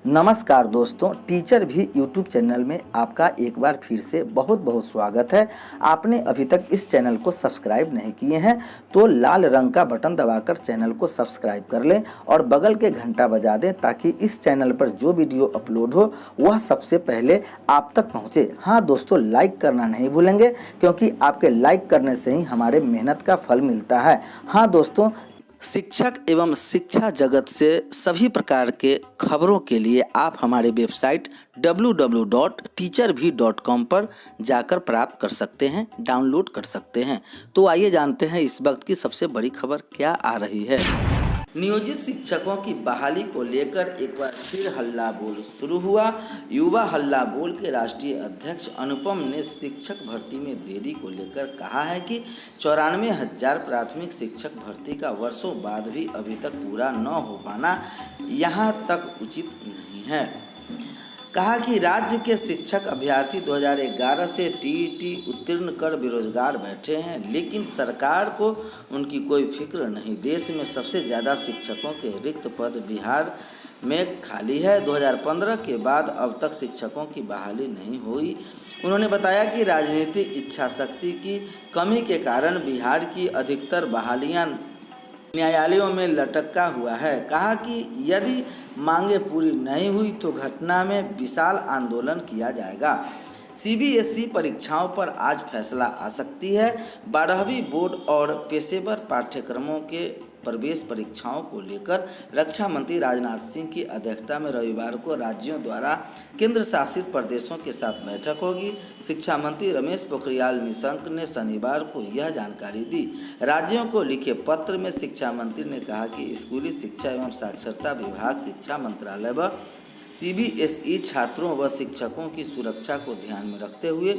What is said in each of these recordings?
नमस्कार दोस्तों, टीचर भी यूट्यूब चैनल में आपका एक बार फिर से बहुत बहुत स्वागत है। आपने अभी तक इस चैनल को सब्सक्राइब नहीं किए हैं तो लाल रंग का बटन दबाकर चैनल को सब्सक्राइब कर लें और बगल के घंटा बजा दें ताकि इस चैनल पर जो वीडियो अपलोड हो वह सबसे पहले आप तक पहुंचे। हाँ दोस्तों, लाइक करना नहीं भूलेंगे क्योंकि आपके लाइक करने से ही हमारे मेहनत का फल मिलता है। हाँ दोस्तों, शिक्षक एवं शिक्षा जगत से सभी प्रकार के खबरों के लिए आप हमारे वेबसाइट www.teacherv.com पर जाकर प्राप्त कर सकते हैं, डाउनलोड कर सकते हैं। तो आइए जानते हैं इस वक्त की सबसे बड़ी खबर क्या आ रही है। नियोजित शिक्षकों की बहाली को लेकर एक बार फिर हल्ला बोल शुरू हुआ। युवा हल्ला बोल के राष्ट्रीय अध्यक्ष अनुपम ने शिक्षक भर्ती में देरी को लेकर कहा है कि 94,000 प्राथमिक शिक्षक भर्ती का वर्षों बाद भी अभी तक पूरा न हो पाना यहाँ तक उचित नहीं है। कहा कि राज्य के शिक्षक अभ्यर्थी 2011 से टीईटी उत्तीर्ण कर बेरोजगार बैठे हैं, लेकिन सरकार को उनकी कोई फिक्र नहीं। देश में सबसे ज़्यादा शिक्षकों के रिक्त पद बिहार में खाली है। 2015 के बाद अब तक शिक्षकों की बहाली नहीं हुई। उन्होंने बताया कि राजनीतिक इच्छाशक्ति की कमी के कारण बिहार की अधिकतर बहालियां न्यायालयों में लटका हुआ है। कहा कि यदि मांगे पूरी नहीं हुई तो घटना में विशाल आंदोलन किया जाएगा। सीबीएसई परीक्षाओं पर आज फैसला आ सकती है। 12वीं बोर्ड और पेशेवर पाठ्यक्रमों के प्रवेश परीक्षाओं को लेकर रक्षा मंत्री राजनाथ सिंह की अध्यक्षता में रविवार को राज्यों द्वारा केंद्र शासित प्रदेशों के साथ बैठक होगी। शिक्षा मंत्री रमेश पोखरियाल निशंक ने शनिवार को यह जानकारी दी। राज्यों को लिखे पत्र में शिक्षा मंत्री ने कहा कि स्कूली शिक्षा एवं साक्षरता विभाग, शिक्षा मंत्रालय व सीबीएसई छात्रों व शिक्षकों की सुरक्षा को ध्यान में रखते हुए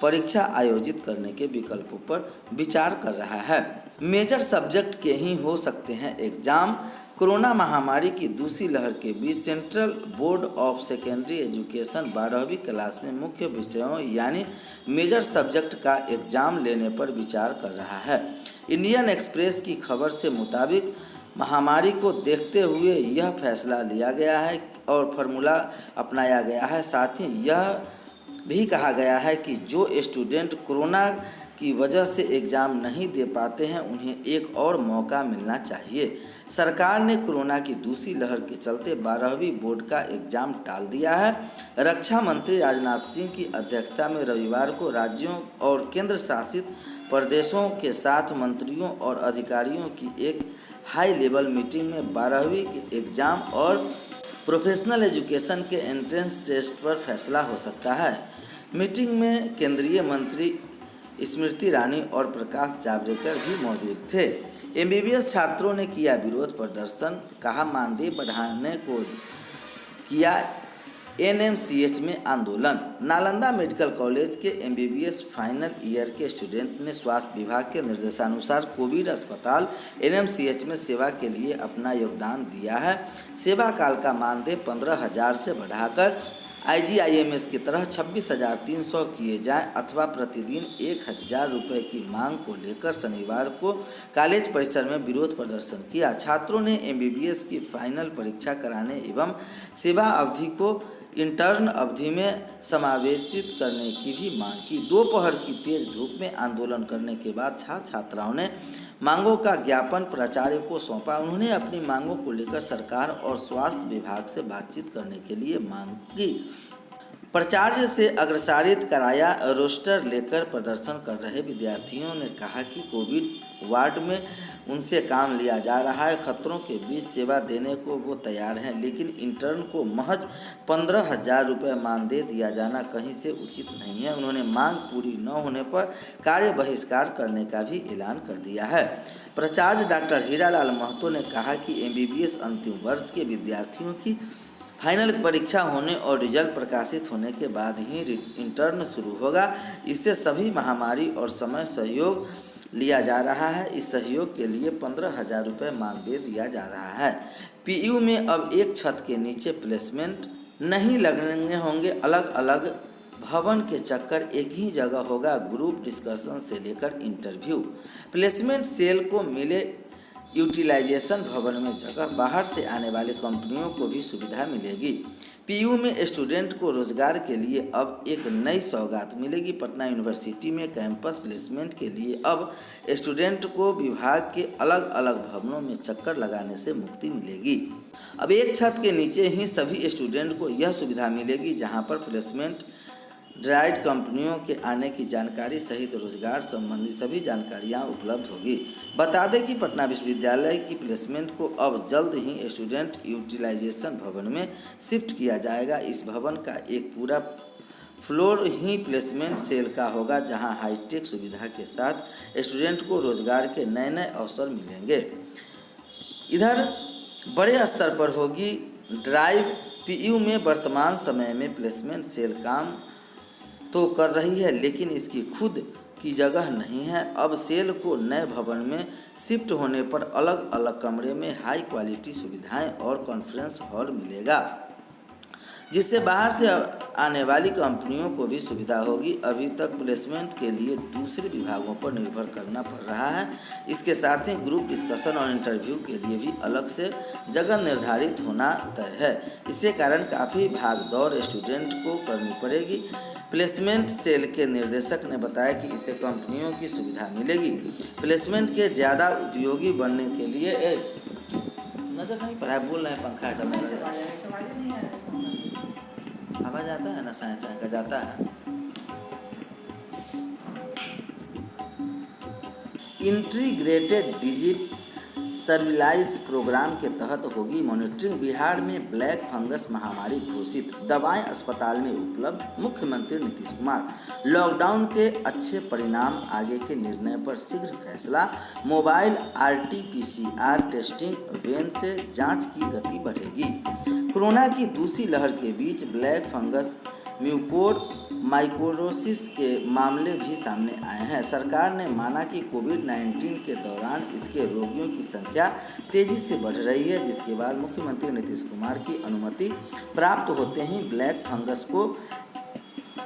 परीक्षा आयोजित करने के विकल्पों पर विचार कर रहा है। मेजर सब्जेक्ट के ही हो सकते हैं एग्जाम। कोरोना महामारी की दूसरी लहर के बीच central board of secondary education 12वीं क्लास में मुख्य विषयों यानी मेजर सब्जेक्ट का एग्जाम लेने पर विचार कर रहा है। इंडियन एक्सप्रेस की खबर से मुताबिक महामारी को देखते हुए यह फैसला लिया गया है और फार्मूला अपनाया गया है। साथ ही यह भी कहा गया है कि जो स्टूडेंट कोरोना की वजह से एग्ज़ाम नहीं दे पाते हैं उन्हें एक और मौका मिलना चाहिए। सरकार ने कोरोना की दूसरी लहर के चलते 12वीं बोर्ड का एग्ज़ाम टाल दिया है। रक्षा मंत्री राजनाथ सिंह की अध्यक्षता में रविवार को राज्यों और केंद्र शासित प्रदेशों के साथ मंत्रियों और अधिकारियों की एक हाई लेवल मीटिंग में 12वीं के एग्ज़ाम और प्रोफेशनल एजुकेशन के एंट्रेंस टेस्ट पर फैसला हो सकता है। मीटिंग में केंद्रीय मंत्री स्मृति ईरानी और प्रकाश जावड़ेकर भी मौजूद थे। एमबीबीएस छात्रों ने किया विरोध प्रदर्शन। कहा मानदेय बढ़ाने को किया एनएमसीएच में आंदोलन। नालंदा मेडिकल कॉलेज के एमबीबीएस फाइनल ईयर के स्टूडेंट ने स्वास्थ्य विभाग के निर्देशानुसार कोविड अस्पताल एनएमसीएच में सेवा के लिए अपना योगदान दिया है। सेवा काल का मानदेय 15,000 से बढ़ाकर आईजीआईएमएस की तरह 26,300 किए जाएं अथवा प्रतिदिन 1,000 रुपये की मांग को लेकर शनिवार को कॉलेज परिसर में विरोध प्रदर्शन किया। छात्रों ने एमबीबीएस की फाइनल परीक्षा कराने एवं सेवा अवधि को इंटर्न अवधि में समावेशित करने की भी मांग की। दोपहर की तेज धूप में आंदोलन करने के बाद छात्र छात्राओं ने मांगों का ज्ञापन प्राचार्य को सौंपा। उन्होंने अपनी मांगों को लेकर सरकार और स्वास्थ्य विभाग से बातचीत करने के लिए मांग की। प्राचार्य से अग्रसारित कराया। रोस्टर लेकर प्रदर्शन कर रहे विद्यार्थियों ने कहा कि कोविड वार्ड में उनसे काम लिया जा रहा है। खतरों के बीच सेवा देने को वो तैयार हैं, लेकिन इंटर्न को महज 15,000 रुपये मानदेय दिया जाना कहीं से उचित नहीं है। उन्होंने मांग पूरी न होने पर कार्य बहिष्कार करने का भी ऐलान कर दिया है। प्राचार्य डॉक्टर हीरालाल महतो ने कहा कि एमबीबीएस अंतिम वर्ष के विद्यार्थियों की फाइनल परीक्षा होने और रिजल्ट प्रकाशित होने के बाद ही इंटर्न शुरू होगा। इससे सभी महामारी और समय सहयोग लिया जा रहा है। इस सहयोग के लिए 15,000 रुपये मानदेय दिया जा रहा है। पीयू में अब एक छत के नीचे प्लेसमेंट नहीं लगने होंगे। अलग अलग भवन के चक्कर एक ही जगह होगा। ग्रुप डिस्कशन से लेकर इंटरव्यू। प्लेसमेंट सेल को मिले यूटिलाइजेशन भवन में जगह, बाहर से आने वाली कंपनियों को भी सुविधा मिलेगी। पीयू में स्टूडेंट को रोजगार के लिए अब एक नई सौगात मिलेगी। पटना यूनिवर्सिटी में कैंपस प्लेसमेंट के लिए अब स्टूडेंट को विभाग के अलग अलग भवनों में चक्कर लगाने से मुक्ति मिलेगी। अब एक छत के नीचे ही सभी स्टूडेंट को यह सुविधा मिलेगी, जहां पर प्लेसमेंट ड्राइड कंपनियों के आने की जानकारी सहित रोजगार संबंधी सभी जानकारियां उपलब्ध होगी। बता दें कि पटना विश्वविद्यालय की प्लेसमेंट को अब जल्द ही स्टूडेंट यूटिलाइजेशन भवन में शिफ्ट किया जाएगा। इस भवन का एक पूरा फ्लोर ही प्लेसमेंट सेल का होगा, जहां हाईटेक सुविधा के साथ स्टूडेंट को रोजगार के नए नए अवसर मिलेंगे। इधर बड़े स्तर पर होगी ड्राइव। पीयू में वर्तमान समय में प्लेसमेंट सेल काम तो कर रही है, लेकिन इसकी खुद की जगह नहीं है। अब सेल को नए भवन में शिफ्ट होने पर अलग अलग कमरे में हाई क्वालिटी सुविधाएं और कॉन्फ्रेंस हॉल मिलेगा, जिससे बाहर से आने वाली कंपनियों को भी सुविधा होगी। अभी तक प्लेसमेंट के लिए दूसरे विभागों पर निर्भर करना पड़ रहा है। इसके साथ ही ग्रुप डिस्कशन और इंटरव्यू के लिए भी अलग से जगह निर्धारित होना तय है। इसके कारण काफ़ी भाग दौड़ स्टूडेंट को करनी पड़ेगी। प्लेसमेंट सेल के निर्देशक ने बताया कि इससे कंपनियों की सुविधा मिलेगी। प्लेसमेंट के ज़्यादा उपयोगी बनने के लिए नज़र नहीं पड़ा है, बोल रहे हैं पंखा चल रहा है, आवाज आता है ना, साइंस का जाता है। इंटीग्रेटेड डिजिट सर्विलांस प्रोग्राम के तहत होगी मॉनिटरिंग। बिहार में ब्लैक फंगस महामारी घोषित, दवाएं अस्पताल में उपलब्ध। मुख्यमंत्री नीतीश कुमार। लॉकडाउन के अच्छे परिणाम, आगे के निर्णय पर शीघ्र फैसला। मोबाइल RT-PCR टेस्टिंग वैन से जांच की गति बढ़ेगी। कोरोना की दूसरी लहर के बीच ब्लैक फंगस म्यूकोरमाइकोसिस के मामले भी सामने आए हैं। सरकार ने माना कि कोविड-19 के दौरान इसके रोगियों की संख्या तेजी से बढ़ रही है, जिसके बाद मुख्यमंत्री नीतीश कुमार की अनुमति प्राप्त होते ही ब्लैक फंगस को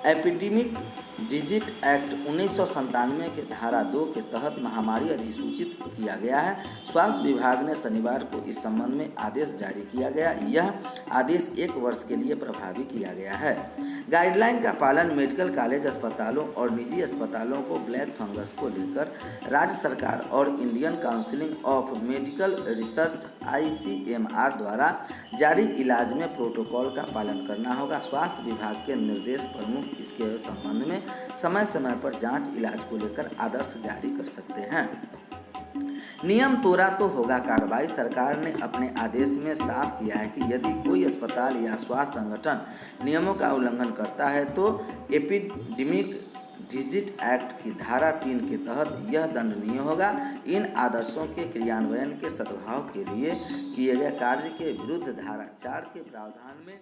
एपिडेमिक डिजीज एक्ट 1997 के धारा 2 के तहत महामारी अधिसूचित किया गया है। स्वास्थ्य विभाग ने शनिवार को इस संबंध में आदेश जारी किया गया। यह आदेश 1 वर्ष के लिए प्रभावी किया गया है। गाइडलाइन का पालन मेडिकल कॉलेज अस्पतालों और निजी अस्पतालों को ब्लैक फंगस को लेकर राज्य सरकार और Indian council of medical research ICMR द्वारा जारी इलाज में प्रोटोकॉल का पालन करना होगा। स्वास्थ्य विभाग के निर्देश प्रमुख इसके संबंध में समय समय पर जांच इलाज को लेकर आदेश जारी कर सकते हैं। नियम तोड़ा तो होगा कार्रवाई। सरकार ने अपने आदेश में साफ किया है कि यदि कोई अस्पताल या स्वास्थ्य संगठन नियमों का उल्लंघन करता है तो एपिडेमिक डिजीज एक्ट की धारा 3 के तहत यह दंडनीय होगा। इन आदर्शों के क्रियान्वयन के सद्भाव के लिए किए गए कार्य के विरुद्ध धारा 4 के प्रावधान में